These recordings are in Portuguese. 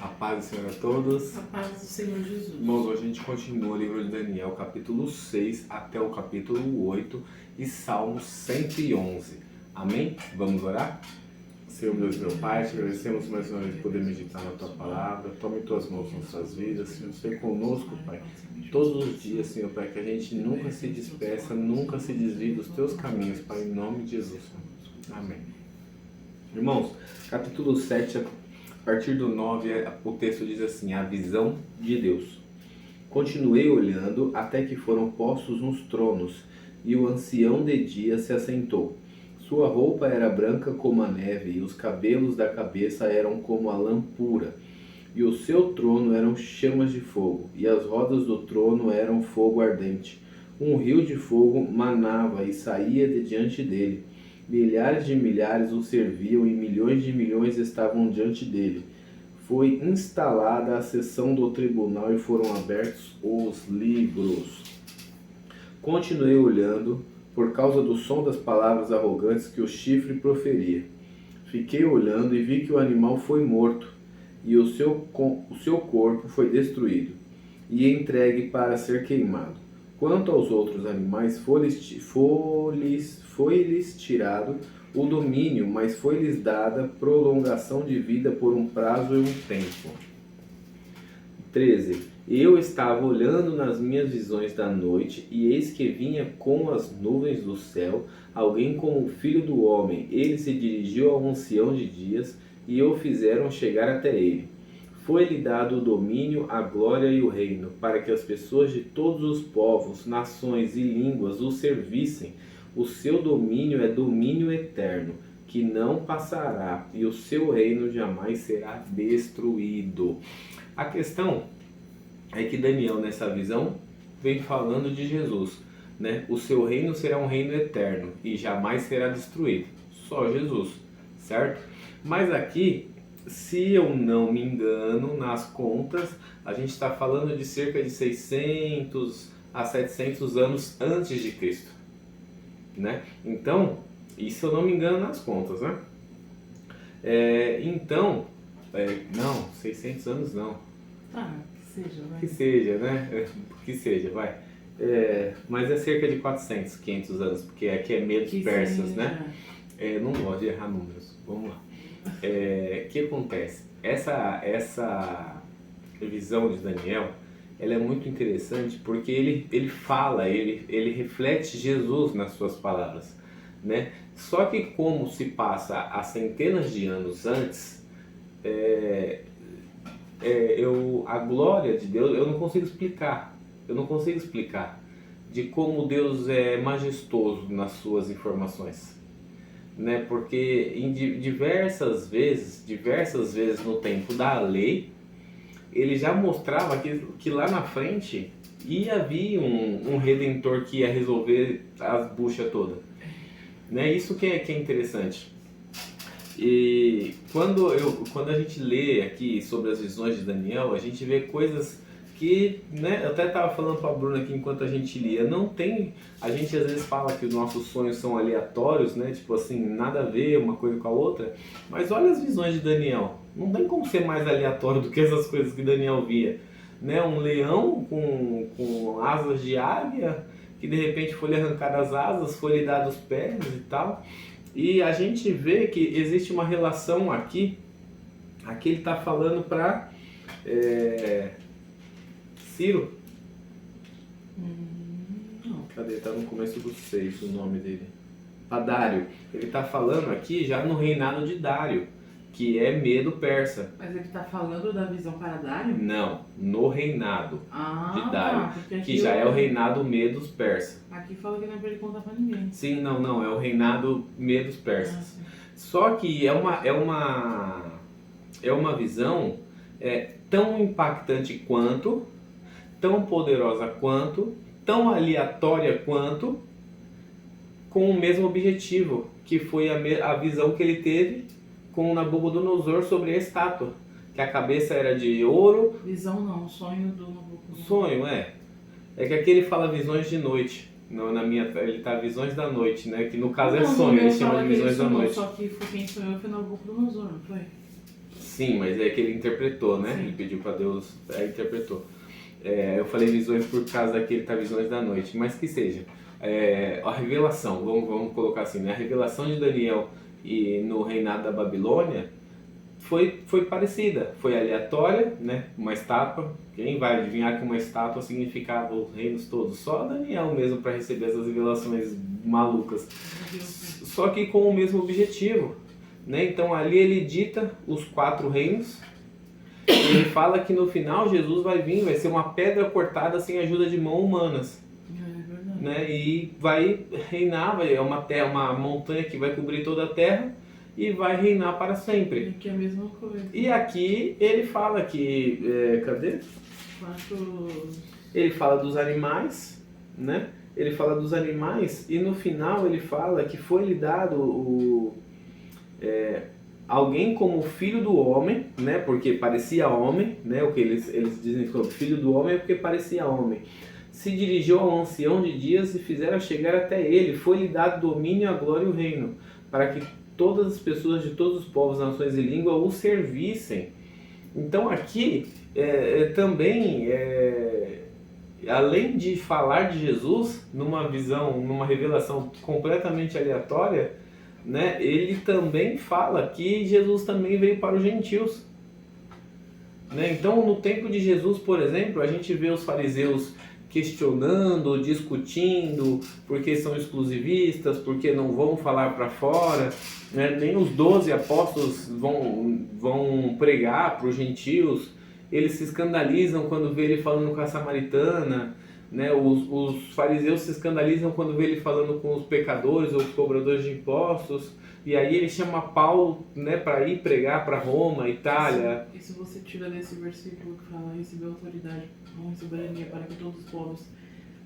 A paz do Senhor a todos. A paz do Senhor Jesus. Irmãos, hoje a gente continua o livro de Daniel, capítulo 6 até o capítulo 8 e Salmo 111. Amém? Vamos orar? Senhor Deus, meu Pai, te agradecemos mais uma vez de poder meditar na Tua Palavra. Tome Tuas mãos nas nossas vidas, Senhor. Esteja conosco, Pai, todos os dias, Senhor, para que a gente nunca se despeça, nunca se desvie dos Teus caminhos, Pai, em nome de Jesus. Amém. Irmãos, capítulo 7, a partir do 9, o texto diz assim: a visão de Deus. Continuei olhando até que foram postos uns tronos, e o ancião de dia se assentou. Sua roupa era branca como a neve, e os cabelos da cabeça eram como a lã pura. E o seu trono eram chamas de fogo, e as rodas do trono eram fogo ardente. Um rio de fogo manava e saía de diante dele. Milhares de milhares o serviam, e milhões de milhões estavam diante dele. Foi instalada a sessão do tribunal e foram abertos os livros. Continuei olhando, por causa do som das palavras arrogantes que o chifre proferia. Fiquei olhando e vi que o animal foi morto, e o seu corpo foi destruído, e entregue para ser queimado. Quanto aos outros animais, foi-lhes tirado o domínio, mas foi-lhes dada prolongação de vida por um prazo e um tempo. 13. Eu estava olhando nas minhas visões da noite, e eis que vinha com as nuvens do céu alguém como o filho do homem. Ele se dirigiu ao ancião de dias, e o fizeram chegar até ele. Foi-lhe dado o domínio, a glória e o reino, para que as pessoas de todos os povos, nações e línguas o servissem. O seu domínio é domínio eterno, que não passará, e o seu reino jamais será destruído. A questão é que Daniel, nessa visão, vem falando de Jesus, né? O seu reino será um reino eterno e jamais será destruído. Só Jesus, certo? Mas aqui, se eu não me engano, nas contas, a gente está falando de cerca de 600 a 700 anos antes de Cristo, né? Então, isso eu não me engano nas contas, né? Não, 600 anos não. Tá, que seja, vai. Que seja, né? Que seja, vai. Mas é cerca de 400, 500 anos, porque aqui é medos persas, né? Não gosto de errar números. Vamos lá. O que acontece? Essa visão de Daniel, ela é muito interessante porque ele fala, ele reflete Jesus nas suas palavras, né? Só que como se passa há centenas de anos antes, a glória de Deus, eu não consigo explicar de como Deus é majestoso nas suas informações, né? Porque em diversas vezes no tempo da lei, ele já mostrava que lá na frente ia vir um redentor que ia resolver as buchas todas, né? Isso que é interessante. E quando a gente lê aqui sobre as visões de Daniel, a gente vê coisas que, né, eu até estava falando para a Bruna aqui enquanto a gente lia, a gente às vezes fala que os nossos sonhos são aleatórios, né, tipo assim, nada a ver uma coisa com a outra, mas olha as visões de Daniel, não tem como ser mais aleatório do que essas coisas que Daniel via, né, um leão com asas de águia, que de repente foi-lhe arrancado as asas, foi-lhe dado os pés e tal. E a gente vê que existe uma relação aqui ele está falando para Ciro. Não. Cadê? Está no começo do 6 o nome dele. Para Dário. Ele está falando aqui já no reinado de Dário, que é Medo persa. Mas ele tá falando da visão para Dário? Não, no reinado de Dário, porque que já é o reinado Medos persa. Aqui fala que não é pra ele contar pra ninguém. Sim, não, é o reinado Medos persas. Só que é uma visão tão impactante quanto, tão poderosa quanto, tão aleatória quanto, com o mesmo objetivo, que foi a visão que ele teve com Nabucodonosor sobre a estátua, que a cabeça era de ouro. Visão não, sonho do Nabucodonosor. Sonho, é que aqui ele fala visões de noite. Não, ele tá visões da noite, né? Que no caso é sonho, ele chama de visões da noite. Só que quem sonhou foi Nabucodonosor, não foi? Sim, mas é que ele interpretou, né? Sim. Ele pediu para Deus, interpretou. Eu falei visões por causa daquele tá visões da noite, mas que seja. A revelação, vamos colocar assim, né? A revelação de Daniel e no reinado da Babilônia foi parecida, foi aleatória, né? Uma estátua. Quem vai adivinhar que uma estátua significava os reinos todos? Só Daniel mesmo para receber essas revelações malucas. Só que com o mesmo objetivo, né? Então ali ele dita os 4 reinos. E ele fala que no final Jesus vai vir, vai ser uma pedra cortada sem ajuda de mãos humanas. É verdade. Né? E vai reinar, é uma terra, uma montanha que vai cobrir toda a terra e vai reinar para sempre. Aqui é a mesma coisa. E aqui ele fala que, cadê? 4... Ele fala dos animais, né? Ele fala dos animais e no final ele fala que foi-lhe dado alguém como filho do homem, né? Porque parecia homem, né? O que eles dizem que o filho do homem é porque parecia homem. Se dirigiu ao ancião de dias e fizera chegar até ele. Foi-lhe dado domínio, a glória e o reino, para que todas as pessoas de todos os povos, nações e línguas o servissem. Então aqui também, além de falar de Jesus numa visão, numa revelação completamente aleatória, né, ele também fala que Jesus também veio para os gentios. Né? Então no tempo de Jesus, por exemplo, a gente vê os fariseus questionando, discutindo, porque são exclusivistas, porque não vão falar para fora, né? Nem os 12 apóstolos vão pregar para os gentios, eles se escandalizam quando vê ele falando com a samaritana, né? Os fariseus se escandalizam quando vê ele falando com os pecadores ou os cobradores de impostos, e aí ele chama Paulo, né, para ir pregar para Roma, Itália. E se você tira desse versículo que fala recebeu autoridade com soberania para que todos os povos,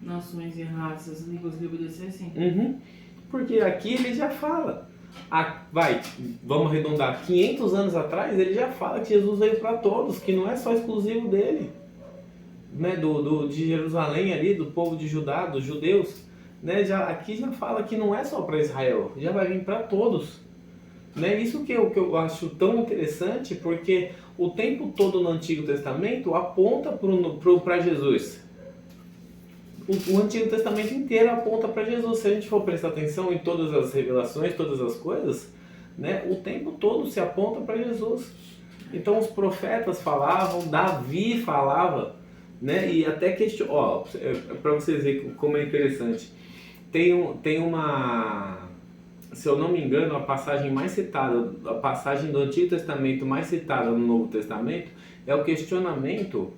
nações e raças, línguas lhe obedecessem? Porque aqui ele já fala, vamos arredondar, 500 anos atrás ele já fala que Jesus veio para todos, que não é só exclusivo dele, né, de Jerusalém ali, do povo de Judá, dos judeus, né, aqui já fala que não é só para Israel, já vai vir para todos, né? Isso que eu acho tão interessante, porque o tempo todo no Antigo Testamento aponta para Jesus. O Antigo Testamento inteiro aponta para Jesus. Se a gente for prestar atenção em todas as revelações, todas as coisas, né, o tempo todo se aponta para Jesus. Então os profetas falavam, Davi falava, né, e até para vocês verem como é interessante. Tem uma, se eu não me engano, a passagem mais citada, a passagem do Antigo Testamento mais citada no Novo Testamento é o questionamento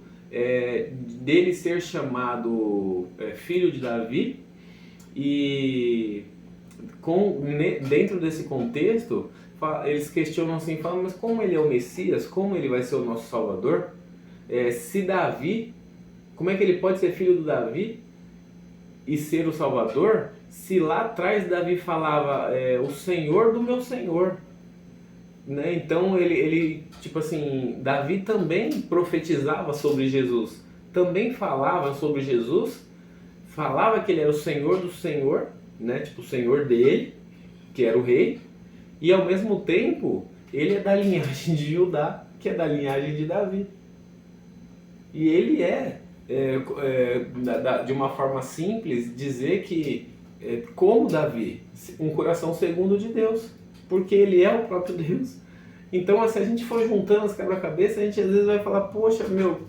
dele ser chamado filho de Davi, e dentro desse contexto eles questionam assim, falam, mas como ele é o Messias, como ele vai ser o nosso Salvador? Se Davi, como é que ele pode ser filho do Davi e ser o Salvador, se lá atrás Davi falava o Senhor do meu Senhor, né? Então ele tipo assim, Davi também profetizava sobre Jesus, também falava sobre Jesus, falava que ele era o Senhor do Senhor, né? Tipo o Senhor dele, que era o rei, e ao mesmo tempo ele é da linhagem de Judá, que é da linhagem de Davi, e ele de uma forma simples, dizer que como Davi, um coração segundo de Deus, porque ele é o próprio Deus. Então, se a gente for juntando as quebra-cabeças, a gente às vezes vai falar, poxa,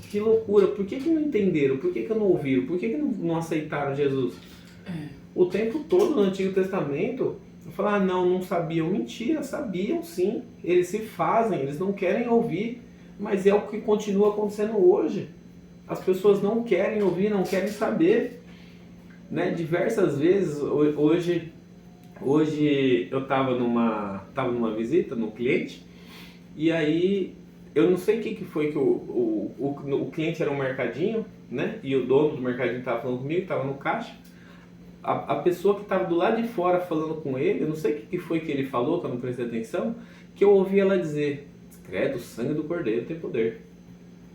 que loucura, por que não entenderam, por que não ouviram, por que não aceitaram Jesus? O tempo todo no Antigo Testamento, falar, não sabiam, mentira, sabiam sim, eles se fazem, eles não querem ouvir, mas é o que continua acontecendo hoje. As pessoas não querem ouvir, não querem saber, né? Diversas vezes, hoje eu estava numa visita no cliente, e aí eu não sei o que foi que o cliente era um mercadinho, né? E o dono do mercadinho estava falando comigo, estava no caixa. A pessoa que estava do lado de fora falando com ele, eu não sei o que foi que ele falou, que eu não prestei atenção, que eu ouvi ela dizer, credo, o sangue do Cordeiro tem poder.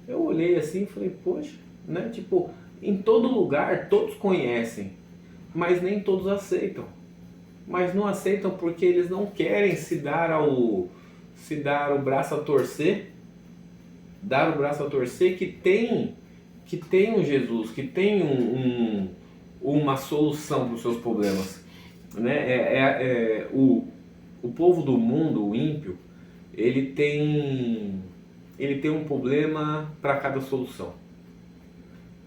Eu olhei assim e falei, poxa, né? Tipo, em todo lugar todos conhecem, mas nem todos aceitam. Mas não aceitam porque eles não querem se dar o braço a torcer, dar o braço a torcer que tem um Jesus, que tem uma solução para os seus problemas. Né? O povo do mundo, o ímpio, ele tem um problema para cada solução.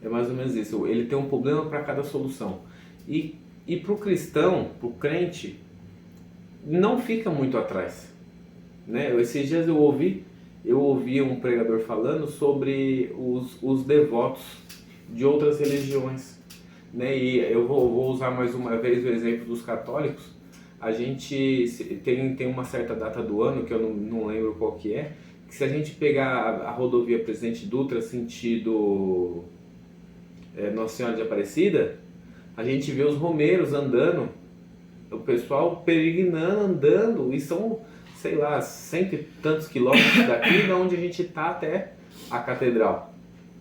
É mais ou menos isso. Ele tem um problema para cada solução. E para o cristão, para o crente, não fica muito atrás. Né? Esses dias eu ouvi um pregador falando sobre os devotos de outras religiões. Né? E eu vou usar mais uma vez o exemplo dos católicos. A gente tem uma certa data do ano, que eu não lembro qual que é, que se a gente pegar a rodovia Presidente Dutra sentido Nossa Senhora de Aparecida, a gente vê os romeiros andando, o pessoal peregrinando, andando, e são, sei lá, 100 e tantos quilômetros daqui de onde a gente está até a catedral,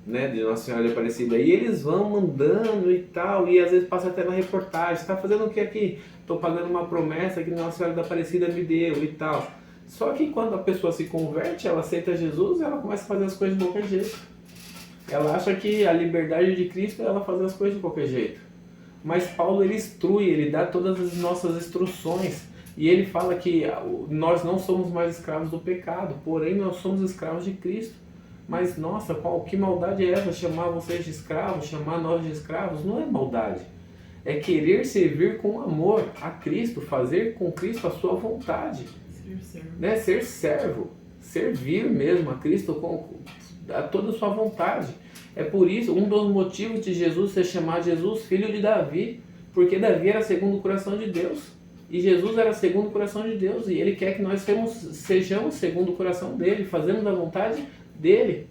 né, de Nossa Senhora de Aparecida. E eles vão andando e tal, e às vezes passa até na reportagem: está fazendo o que aqui? Estou pagando uma promessa que Nossa Senhora da Aparecida me deu e tal. Só que quando a pessoa se converte, ela aceita Jesus, ela começa a fazer as coisas de qualquer jeito. Ela acha que a liberdade de Cristo é ela fazer as coisas de qualquer jeito. Mas Paulo, ele instrui, ele dá todas as nossas instruções. E ele fala que nós não somos mais escravos do pecado, porém nós somos escravos de Cristo. Mas nossa, que maldade é essa? Chamar vocês de escravos, chamar nós de escravos? Não é maldade. É querer servir com amor a Cristo, fazer com Cristo a sua vontade. Né? Ser servo, servir mesmo a Cristo a toda a sua vontade. É por isso, um dos motivos de Jesus ser chamado Jesus filho de Davi, porque Davi era segundo o coração de Deus, e Jesus era segundo o coração de Deus, e Ele quer que nós sejamos segundo o coração dEle, fazemos a vontade dEle.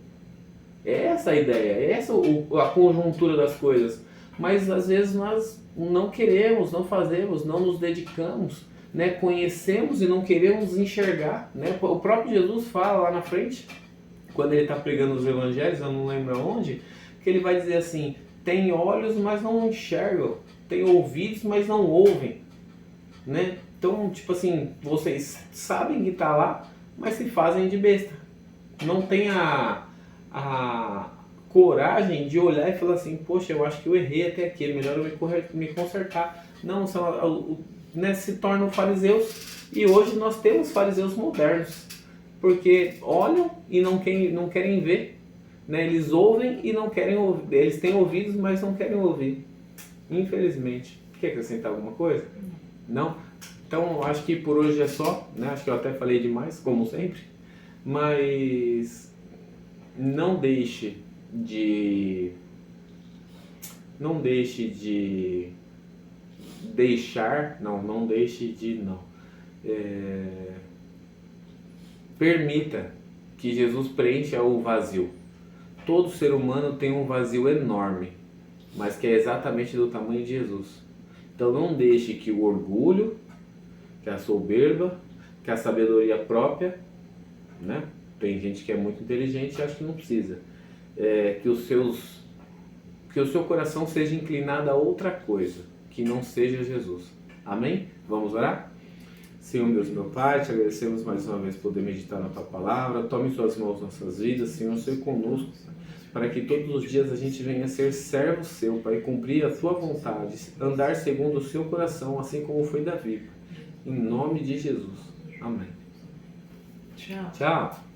É essa a ideia, é essa a conjuntura das coisas. Mas às vezes nós não queremos, não fazemos, não nos dedicamos, né? Conhecemos e não queremos enxergar, né? O próprio Jesus fala lá na frente, quando ele está pregando os evangelhos, eu não lembro aonde, que ele vai dizer assim: tem olhos, mas não enxergam, tem ouvidos, mas não ouvem, né? Então, tipo assim, vocês sabem que está lá, mas se fazem de besta. Não tem a coragem de olhar e falar assim: poxa, eu acho que eu errei até aqui, é melhor eu me consertar. Não, né, se tornam fariseus. E hoje nós temos fariseus modernos, porque olham e não querem ver, né? Eles ouvem e não querem ouvir. Eles têm ouvidos, mas não querem ouvir. Infelizmente. Quer acrescentar alguma coisa? Não? Então acho que por hoje é só, né? Acho que eu até falei demais, como sempre. Mas não deixe de permita que Jesus preencha o vazio. Todo ser humano tem um vazio enorme, mas que é exatamente do tamanho de Jesus. Então não deixe que o orgulho, que a soberba, que a sabedoria própria, né? Tem gente que é muito inteligente e acha que não precisa. Que o seu coração seja inclinado a outra coisa, que não seja Jesus. Amém? Vamos orar? Senhor Deus, meu Pai, te agradecemos mais uma vez por poder meditar na Tua Palavra. Tome em Suas mãos nossas vidas, Senhor, seja conosco, para que todos os dias a gente venha ser servo Seu, Pai, cumprir a Tua vontade, andar segundo o Seu coração, assim como foi Davi. Em nome de Jesus. Amém. Tchau. Tchau.